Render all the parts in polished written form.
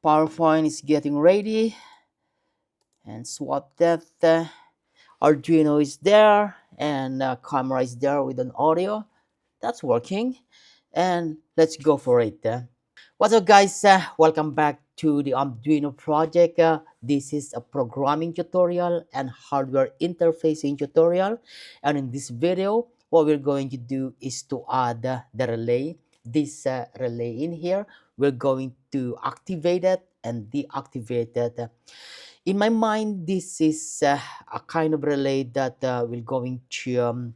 PowerPoint is getting ready, and swap that. Arduino is there, and camera is there with an audio. That's working, and let's go for it. What's up, guys? Welcome back to the Arduino project. This is a programming tutorial and hardware interfacing tutorial, and in this video what we're going to do is to add the relay. This relay in here, we're going to activate it and deactivate it. In my mind, this is a kind of relay that will going to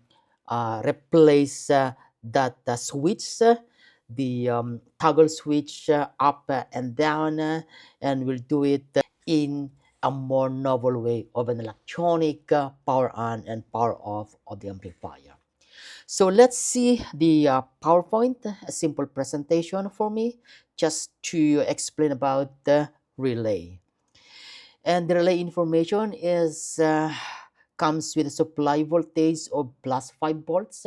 replace that switch, the toggle switch up and down, and we'll do it in a more novel way of an electronic power on and power off of the amplifier. So let's see the PowerPoint, a simple presentation for me, just to explain about the relay. And the relay information is comes with a supply voltage of plus 5 volts.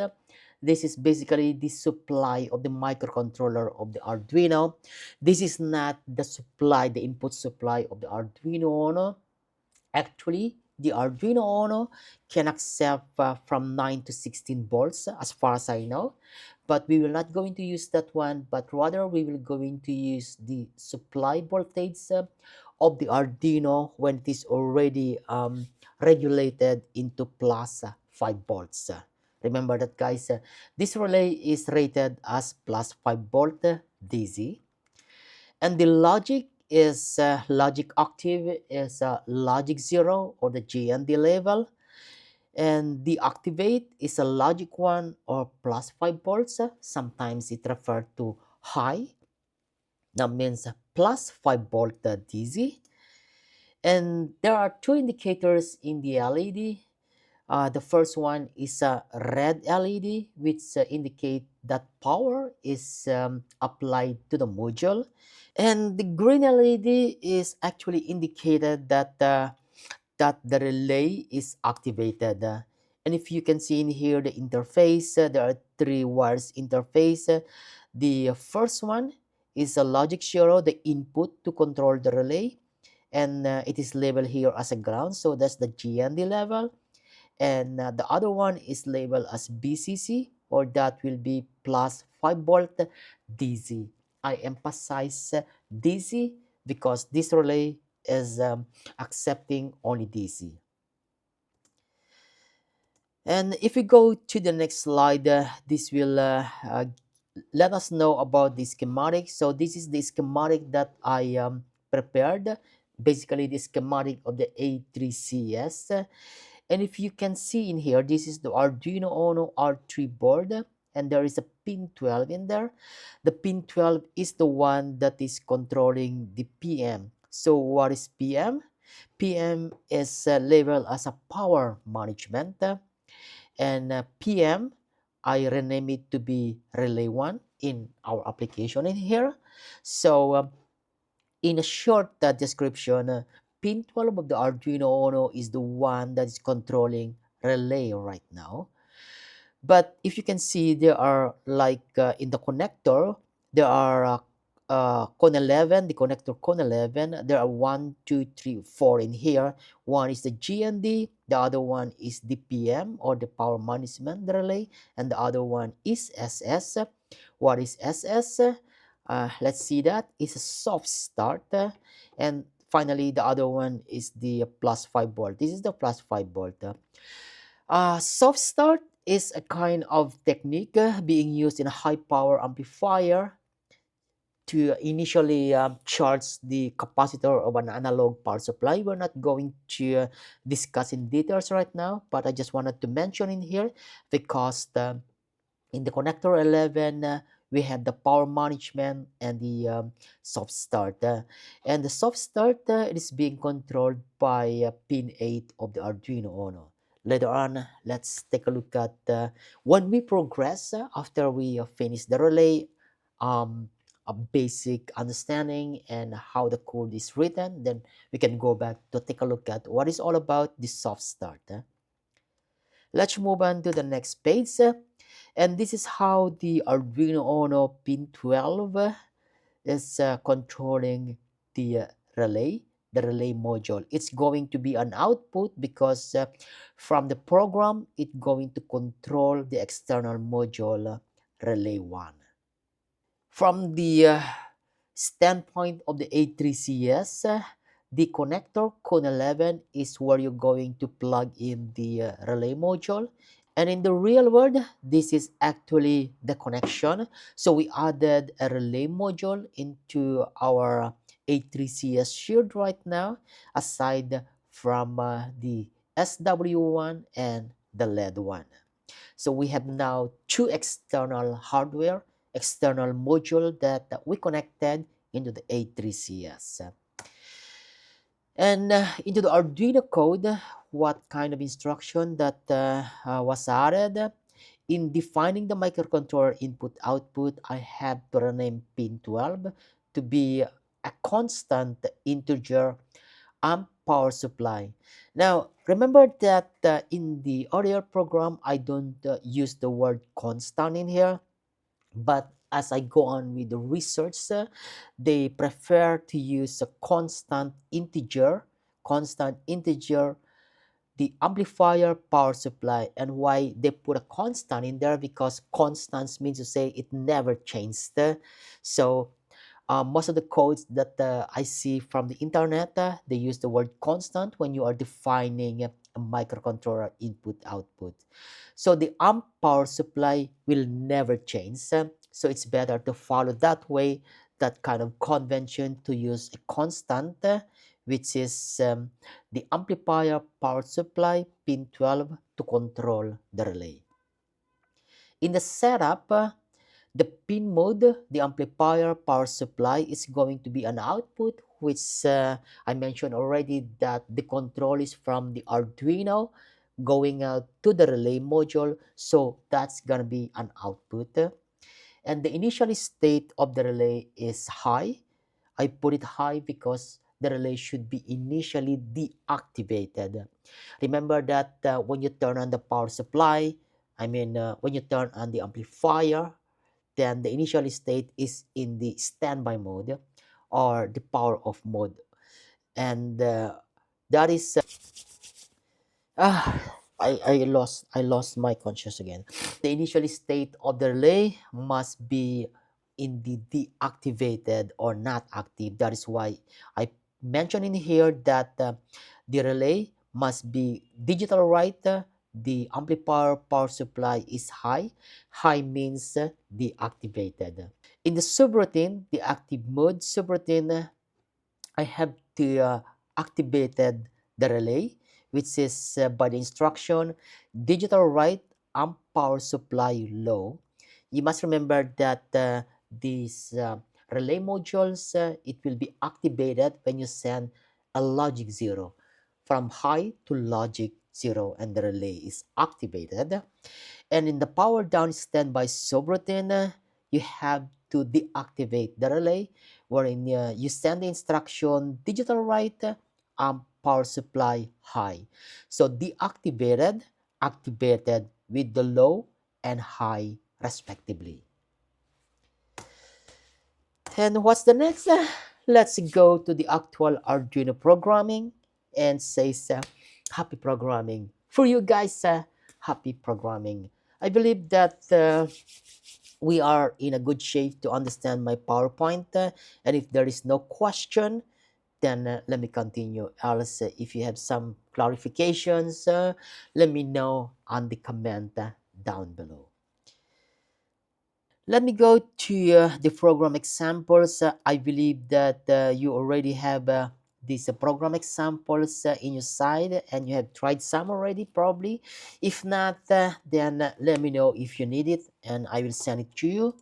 This is basically the supply of the microcontroller of the Arduino. This is not the supply, the input supply of the Arduino Uno. Actually, the Arduino Uno can accept from 9 to 16 volts as far as I know, but we will not going to use that one, but rather we will going to use the supply voltage of the Arduino when it is already regulated into plus 5 volts. Remember that, guys. This relay is rated as plus 5 volt DC, and the logic is logic active is logic 0 or the GND level, and the activate is a logic 1 or plus 5 volts. Sometimes it referred to high, that means plus 5 volt DC. And there are two indicators in the LED. The first one is a red LED, which indicate that power is applied to the module, and the green LED is actually indicated that that the relay is activated. And if you can see in here the interface, there are three wires interface. The first one is a logic 0, the input to control the relay, and it is labeled here as a ground, so that's the GND level. And the other one is labeled as BCC, or that will be plus 5 volt DC. I emphasize DC because this relay is accepting only DC. And if we go to the next slide, this will let us know about the schematic. So this is the schematic that I prepared, basically the schematic of the A3CS. And if you can see in here, this is the Arduino Uno R3 board, and there is a pin 12 in there. The pin 12 is the one that is controlling the PM. So what is PM? PM is labeled as a power management, and PM, I rename it to be relay 1 in our application in here. So in a short description, pin 12 of the Arduino Uno is the one that is controlling relay right now. But if you can see, there are like in the connector, there are con 11, the connector con 11, there are 1, 2, 3, 4 in here. One is the GND, the other one is the PM or the power management relay, and the other one is SS. What is SS? Let's see that. It's a soft start. And finally, the other one is the plus 5 volt. This is the plus 5 volt. Soft start is a kind of technique being used in a high power amplifier to initially charge the capacitor of an analog power supply. We're not going to discuss in details right now, but I just wanted to mention in here because in the connector 11, we have the power management and the soft start. And the soft start it is being controlled by pin 8 of the Arduino Uno. Later on, let's take a look at when we progress after we finish the relay, a basic understanding and how the code is written. Then we can go back to take a look at what is all about the soft start. Let's move on to the next page. And this is how the Arduino Uno pin 12 is controlling the relay, the relay module. It's going to be an output because from the program, it's going to control the external module relay 1. From the standpoint of the A3CS, the connector cone 11 is where you're going to plug in the relay module. And in the real world, this is actually the connection. So we added a relay module into our A3CS shield right now, aside from the SW1 and the LED one. So we have now two external hardware, external module that we connected into the A3CS. And into the Arduino code, what kind of instruction that was added? In defining the microcontroller input output, I have to rename pin 12 to be a constant integer amp power supply. Now, remember that in the earlier program, I don't use the word constant in here, but as I go on with the research, they prefer to use a constant integer, the amplifier power supply. And why they put a constant in there? Because constants means to say it never changed. So most of the codes that I see from the internet, they use the word constant when you are defining a microcontroller input output. So the amp power supply will never change. So it's better to follow that way, that kind of convention, to use a constant, which is the amplifier power supply pin 12 to control the relay. In the setup, the pin mode, the amplifier power supply, is going to be an output, which I mentioned already that the control is from the Arduino going out to the relay module. So that's going to be an output. And the initial state of the relay is high. I put it high because the relay should be initially deactivated. Remember that when you turn on the power supply, when you turn on the amplifier, then the initial state is in the standby mode or the power off mode. And that is I lost my conscious again. The initial state of the relay must be in the deactivated or not active. That is why I mentioned in here that the relay must be digital right. The amplifier power supply is high. High means deactivated. In the subroutine, the active mode subroutine, I have to activated the relay, which is by the instruction digital write amp power supply low. You must remember that these relay modules, it will be activated when you send a logic 0 from high to logic 0, and the relay is activated. And in the power down standby subroutine, you have to deactivate the relay, wherein you send the instruction digital write power supply high. So deactivated, activated with the low and high respectively. And what's the next? Let's go to the actual Arduino programming and say happy programming. For you guys, happy programming. I believe that we are in a good shape to understand my PowerPoint. And if there is no question, then let me continue. Else, if you have some clarifications, let me know on the comment down below. Let me go to the program examples. I believe that you already have these program examples in your side, and you have tried some already probably. If not, then let me know if you need it, and I will send it to you.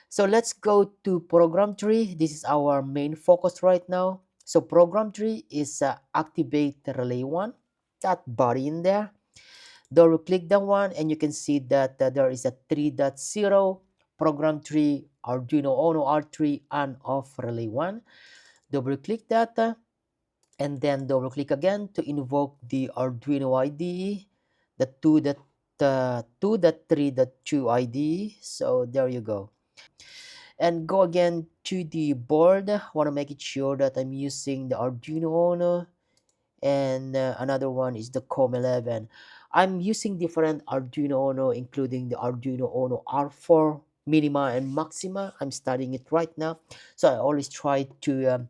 So let's go to program tree. This is our main focus right now. So program tree is activate relay 1, that body in there. Double click that one, and you can see that there is a 3.0 program tree Arduino Uno R3 on off relay 1. Double click that, and then double click again to invoke the Arduino IDE, the 2.3.2 IDE. So there you go. and go again to the board. Want to make it sure that I'm using the Arduino Uno, and another one is the COM11. I'm using different Arduino Uno, including the Arduino Uno R4 minima and maxima. I'm studying it right now, so I always try to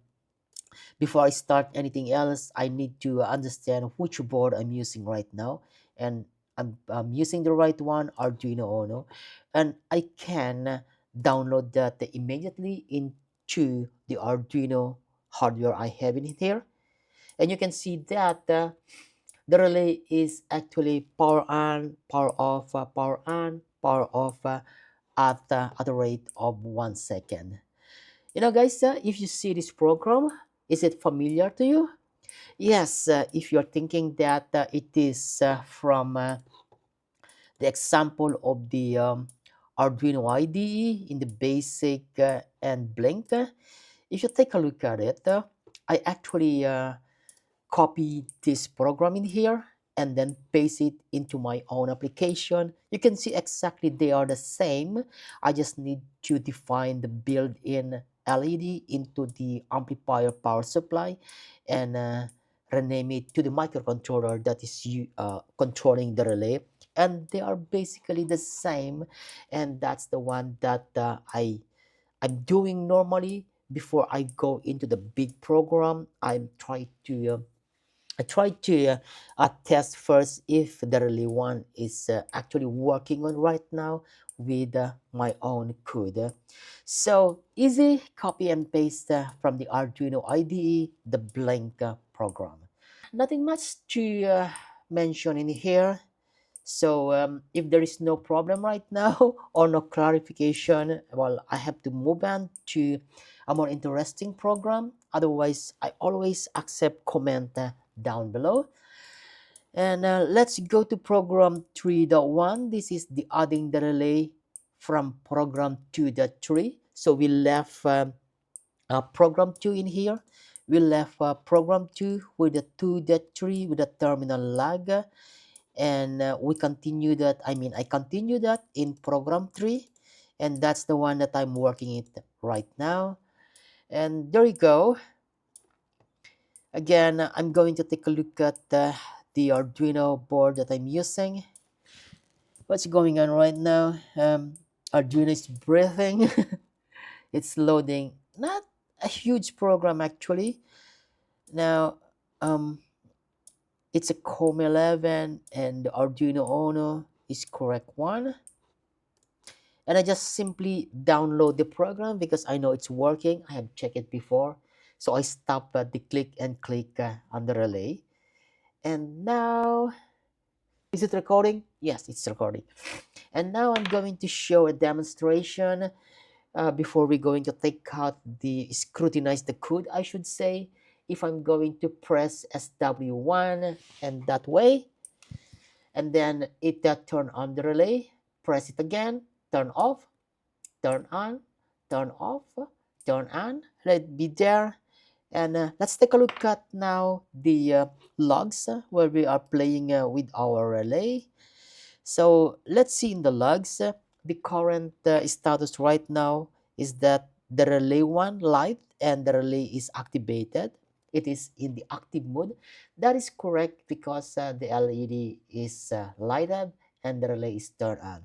before I start anything else, I need to understand which board I'm using right now, and I'm using the right one, Arduino Uno, and I can download that immediately into the Arduino hardware I have in here. And you can see that the relay is actually power on, power off, power on, power off at a rate of 1 second. You know, guys, if you see this program, is it familiar to you? Yes, if you're thinking that it is from the example of the Arduino IDE in the basic and Blink, if you take a look at it, I actually copy this program in here and then paste it into my own application. You can see exactly they are the same. I just need to define the built-in LED into the amplifier power supply and rename it to the microcontroller that is controlling the relay, and they are basically the same, and that's the one that I'm doing normally. Before I go into the big program, I try to test first if the relay one is actually working on right now with my own code. So easy copy and paste from the Arduino IDE, the Blink program. Nothing much to mention in here. So if there is no problem right now or no clarification, well, I have to move on to a more interesting program. Otherwise, I always accept comment down below. And let's go to program 3.1. This is the adding the relay from program 2.3. So we left program 2 in here. We left program 2 with the 2.3 with the terminal lag, and we continue that. I continue that in program 3, and that's the one that I'm working it right now. And there you go. Again, I'm going to take a look at the Arduino board that I'm using. What's going on right now? Arduino is breathing. It's loading. Not a huge program actually. Now, it's a COM11 and the Arduino Uno is correct one. And I just simply download the program because I know it's working. I have checked it before. So I stop the click and click on the relay. And now, is it recording? Yes, it's recording. And now I'm going to show a demonstration before we're going to take out the scrutinize the code, I should say. If I'm going to press SW1 and that way, and then it turn on the relay, press it again, turn off, turn on, turn off, turn on, let it be there. And let's take a look at now the logs where we are playing with our relay. So let's see in the logs, the current status right now is that the relay one light and the relay is activated. It is in the active mode. That is correct because the LED is lighted and the relay is turned on.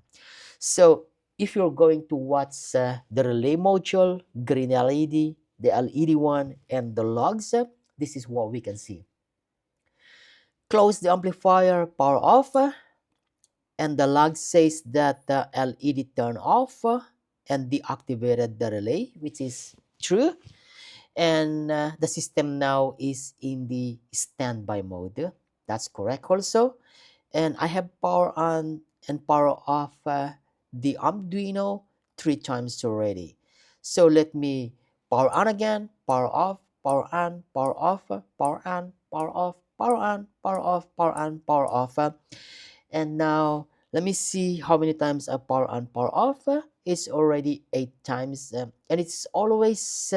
So if you're going to watch the relay module, green LED, the LED one, and the logs, this is what we can see. Close the amplifier, power off, and the log says that the LED turned off and deactivated the relay, which is true. And the system now is in the standby mode. That's correct also. And I have power on and power off the Arduino 3 times already. So let me power on again, power off, power on, power off, power on, power off, power on, power off, power on, power off. And now let me see how many times I power on, power off. It's already 8 times, and it's always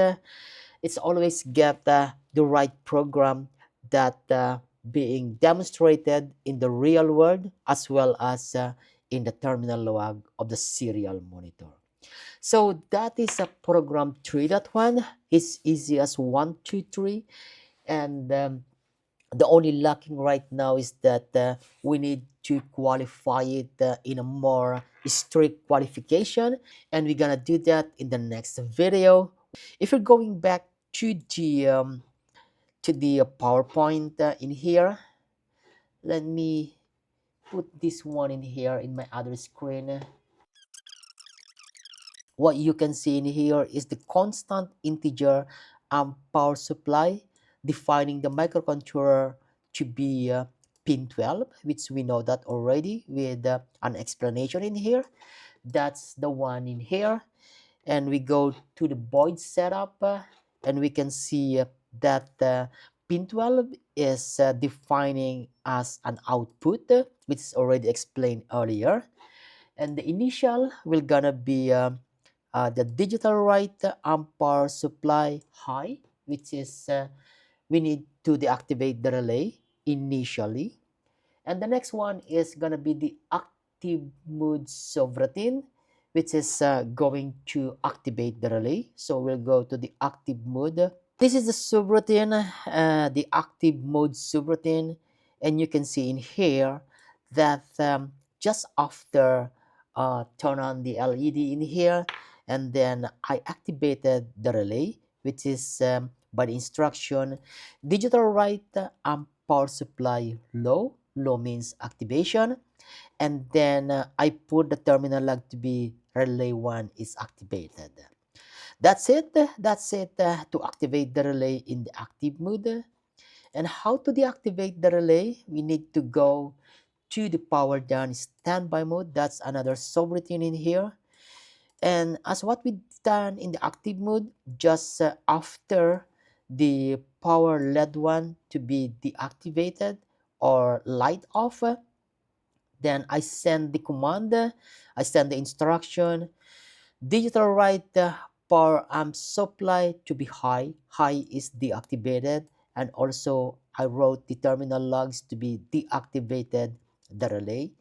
get the right program that being demonstrated in the real world as well as in the terminal log of the serial monitor. So that is a program 3.1. It's easy as 1, 2, 3, and the only lacking right now is that we need to qualify it in a more strict qualification, and we're gonna do that in the next video. If you're going back to the PowerPoint in here, let me put this one in here in my other screen. What you can see in here is the constant integer power supply, defining the microcontroller to be pin 12, which we know that already with an explanation in here. That's the one in here. And we go to the void setup, and we can see that pin 12 is defining as an output, which is already explained earlier. And the initial will gonna be the digital write power supply high, which is we need to deactivate the relay initially. And the next one is gonna be the active mode subroutine, which is going to activate the relay. So we'll go to the active mode. This is the subroutine, the active mode subroutine, and you can see in here that just after turn on the LED in here, and then I activated the relay, which is by the instruction digital write power supply low. Low means activation, and then I put the terminal log to be relay 1 is activated. That's it. That's it to activate the relay in the active mode. And how to deactivate the relay? We need to go to the power down standby mode. That's another subroutine in here. And as what we done in the active mode, just after the power LED one to be deactivated or light off, then I send the command, I send the instruction digital write power amp supply to be high. High is deactivated, and also I wrote the terminal logs to be deactivated the relay,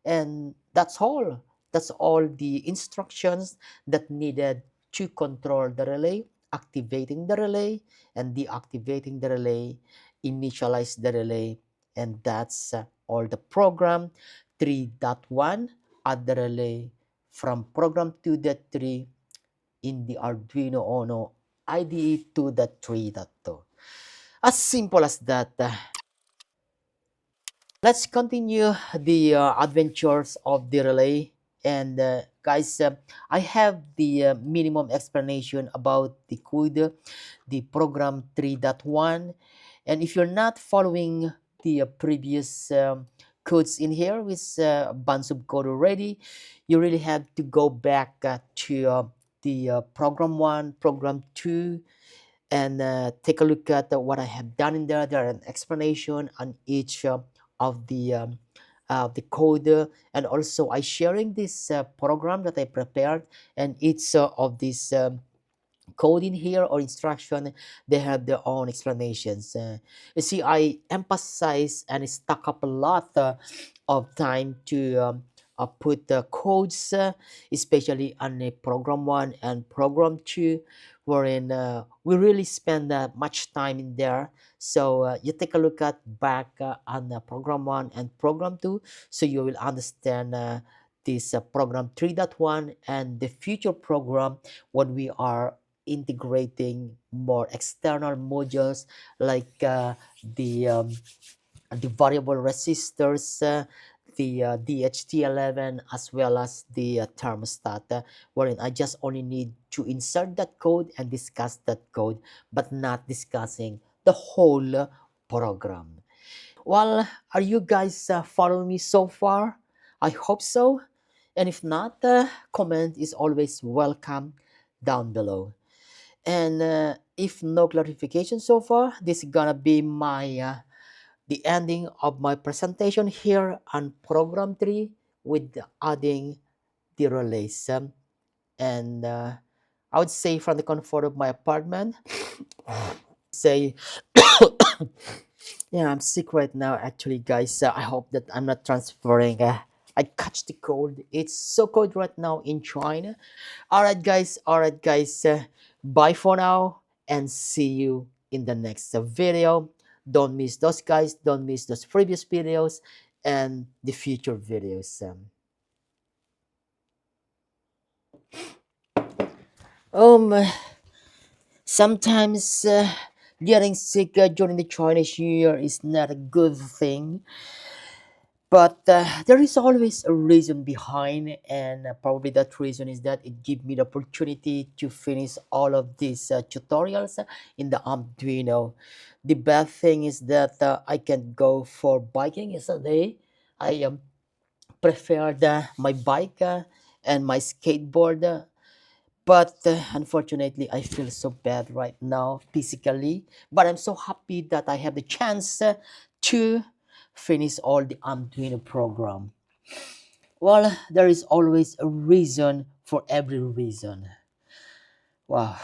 and that's all. That's all the instructions that needed to control the relay, activating the relay and deactivating the relay, initialize the relay, and that's all the program 3.1 add the relay from program 2.3 in the Arduino Uno IDE 2.3.2. As simple as that. Let's continue the adventures of the relay. And guys, I have the minimum explanation about the code, the program 3.1. And if you're not following the previous codes in here with a bunch of code already, you really have to go back to the program 1, program 2, and take a look at what I have done in there. There are an explanation on each of the code, and also I sharing this program that I prepared, and each of these code in here or instruction, they have their own explanations. You see, I emphasize and stuck up a lot of time to put the codes, especially on a program 1 and program 2, wherein we really spend much time in there. So you take a look at back on program 1 and program 2, so you will understand this program 3.1 and the future program when we are integrating more external modules like the variable resistors, the DHT11, as well as the thermostat, wherein I just only need to insert that code and discuss that code, but not discussing the whole program. Well, are you guys following me so far? I hope so. And if not, comment is always welcome down below. And if no clarification so far, this is gonna be my the ending of my presentation here on program 3 with adding the relays. And I would say from the comfort of my apartment, say, yeah, I'm sick right now actually, guys. I hope that I'm not transferring I catch the cold. It's so cold right now in China. All right, guys. Bye for now, and see you in the next video. Don't miss those, guys. Don't miss those previous videos and the future videos. Um, Sometimes getting sick during the Chinese New Year is not a good thing, but there is always a reason behind, and probably that reason is that it gives me the opportunity to finish all of these tutorials in the Arduino. The bad thing is that I can go for biking yesterday. I preferred my bike and my skateboard. But unfortunately, I feel so bad right now physically. But I'm so happy that I have the chance to finish all the Arduino program. Well, there is always a reason for every reason. Wow.